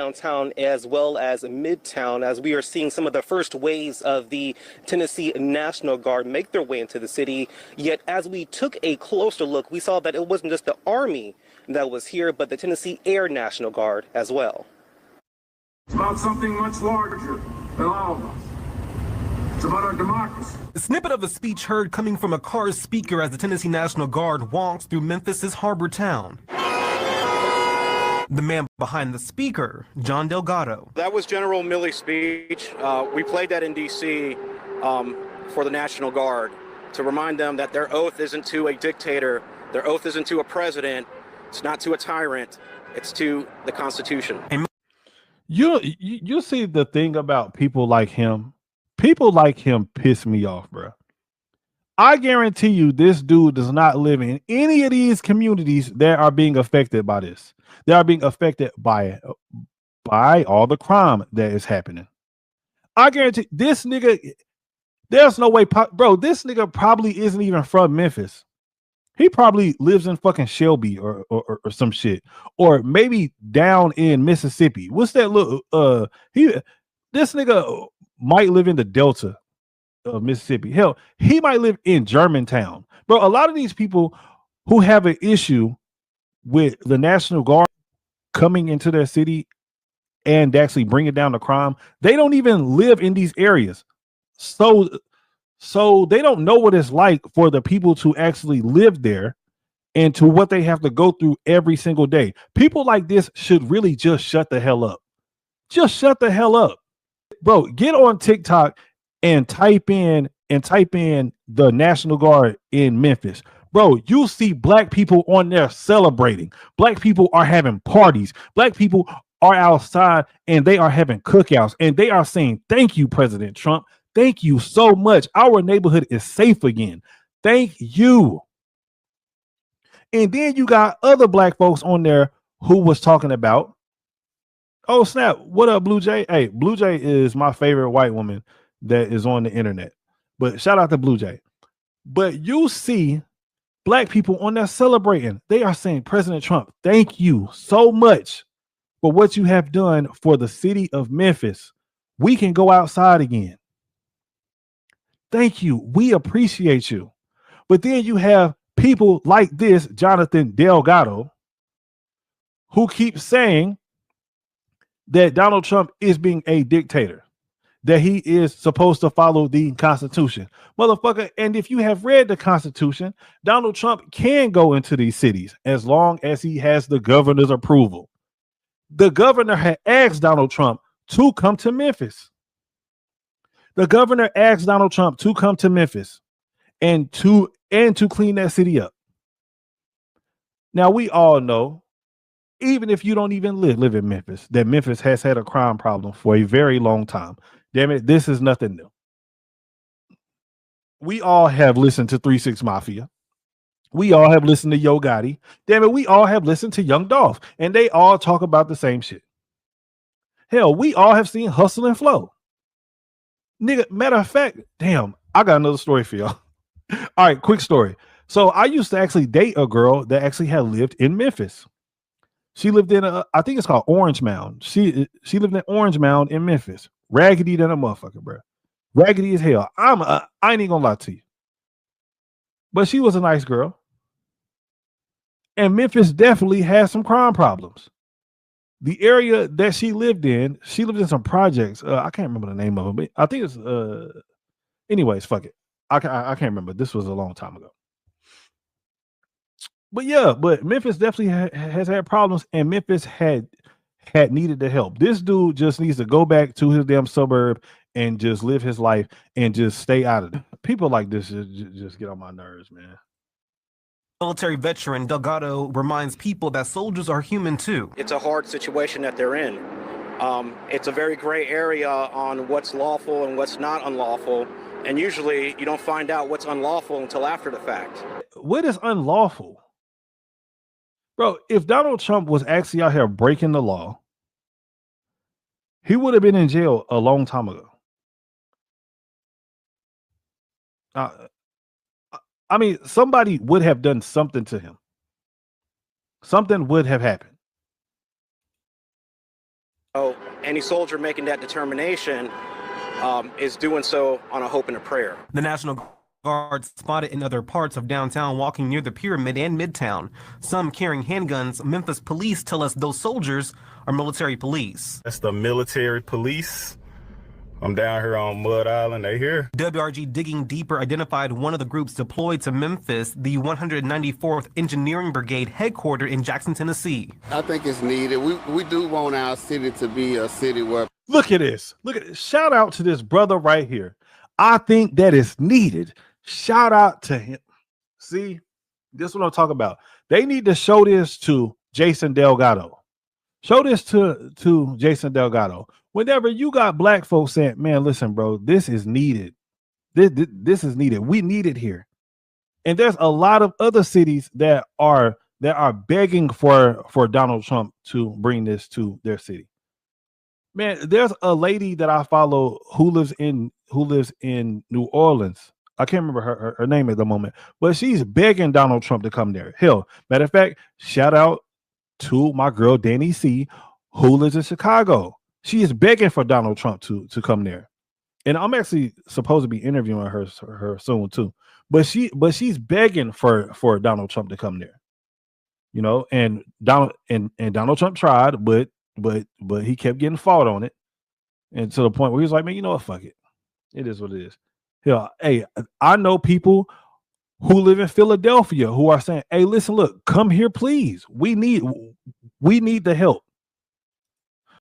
downtown as well as midtown, as we are seeing some of the first waves of the Tennessee National Guard make their way into the city. Yet as we took a closer look, we saw that it wasn't just the Army that was here, but the Tennessee Air National Guard as well. It's about something much larger than all of us. It's about our democracy. A snippet of a speech heard coming from a car's speaker as the Tennessee National Guard walks through Memphis's harbor town. The man behind the speaker, John Delgado. That was General Milley's speech. We played that in D.C. For the National Guard to remind them that their oath isn't to a dictator, their oath isn't to a president, it's not to a tyrant, it's to the Constitution. You see the thing about people like him. People like him piss me off, bro. I guarantee you this dude does not live in any of these communities that are being affected by this. They are being affected by all the crime that is happening. I guarantee this nigga, there's no way, bro, this nigga probably isn't even from Memphis. He probably lives in fucking Shelby or some shit. Or maybe down in Mississippi. What's that little this nigga might live in the Delta of Mississippi. Hell, he might live in Germantown. Bro, a lot of these people who have an issue with the National Guard coming into their city and actually bringing down the crime, they don't even live in these areas. So they don't know what it's like for the people to actually live there and to what they have to go through every single day. People like this should really just shut the hell up. Just shut the hell up. Bro, get on TikTok and type in the National Guard in Memphis. Bro, you'll see black people on there celebrating. Black people are having parties. Black people are outside and they are having cookouts and they are saying, "Thank you, President Trump. Thank you so much. Our neighborhood is safe again. Thank you." And then you got other black folks on there who was talking about, oh snap, what up, Blue Jay? Hey, Blue Jay is my favorite white woman that is on the internet. But shout out to Blue Jay. But you see black people on there celebrating. They are saying, "President Trump, thank you so much for what you have done for the city of Memphis. We can go outside again. Thank you. We appreciate you." But then you have people like this, Jonathan Delgado, who keeps saying that Donald Trump is being a dictator, that he is supposed to follow the Constitution. Motherfucker, and if you have read the Constitution, Donald Trump can go into these cities as long as he has the governor's approval. The governor had asked Donald Trump to come to Memphis. The governor asked Donald Trump to come to Memphis and to clean that city up. Now, we all know, even if you don't even live in Memphis, that Memphis has had a crime problem for a very long time. Damn it, this is nothing new. We all have listened to 3 6 Mafia. We all have listened to Yo Gotti. Damn it, we all have listened to Young Dolph. And they all talk about the same shit. Hell, we all have seen Hustle and Flow. Nigga, matter of fact, damn, I got another story for y'all. All right, quick story. So I used to actually date a girl that actually had lived in Memphis. She lived in I think it's called Orange Mound. She lived in Orange Mound in Memphis. Raggedy than a motherfucker, bro. Raggedy as hell. I ain't even gonna lie to you. But she was a nice girl. And Memphis definitely has some crime problems. The area that she lived in some projects. I can't remember the name of it, but I think it's anyways, fuck it. I can't remember. This was a long time ago. But yeah, but Memphis definitely has had problems, and Memphis had needed the help. This dude just needs to go back to his damn suburb and just live his life and just stay out of it. People like this just get on my nerves, man. Military veteran Delgado reminds people that soldiers are human too. It's a hard situation that they're in. It's a very gray area on what's lawful and what's not unlawful. And usually you don't find out what's unlawful until after the fact. What is unlawful? Bro, if Donald Trump was actually out here breaking the law, he would have been in jail a long time ago. I mean, somebody would have done something to him. Something would have happened. any soldier making that determination is doing so on a hope and a prayer. The National Guard spotted in other parts of downtown walking near the Pyramid and Midtown. Some carrying handguns. Memphis police tell us those soldiers are military police. That's the military police. I'm down here on Mud Island. They here. WRG Digging Deeper identified one of the groups deployed to Memphis, the 194th Engineering Brigade headquartered in Jackson, Tennessee. I think it's needed. We do want our city to be a city where... Look at this. Look at this. Shout out to this brother right here. I think that is needed. Shout out to him. See, this is what I'm talking about. They need to show this to Jason Delgado. Show this to Jason Delgado. Whenever you got black folks saying, man, listen, bro, this is needed. This is needed. We need it here. And there's a lot of other cities that are begging for Donald Trump to bring this to their city. Man, there's a lady that I follow who lives in New Orleans. I can't remember her name at the moment, but she's begging Donald Trump to come there. Hell, matter of fact, shout out to my girl Danny C, who lives in Chicago. She is begging for Donald Trump to come there, and I'm actually supposed to be interviewing her soon too. But she's begging for Donald Trump to come there, you know. And Donald Trump tried, but he kept getting fought on it, and to the point where he was like, man, you know what, fuck it, it is what it is. Yeah, hey, I know people who live in Philadelphia who are saying, hey, listen, look, come here, please. We need the help.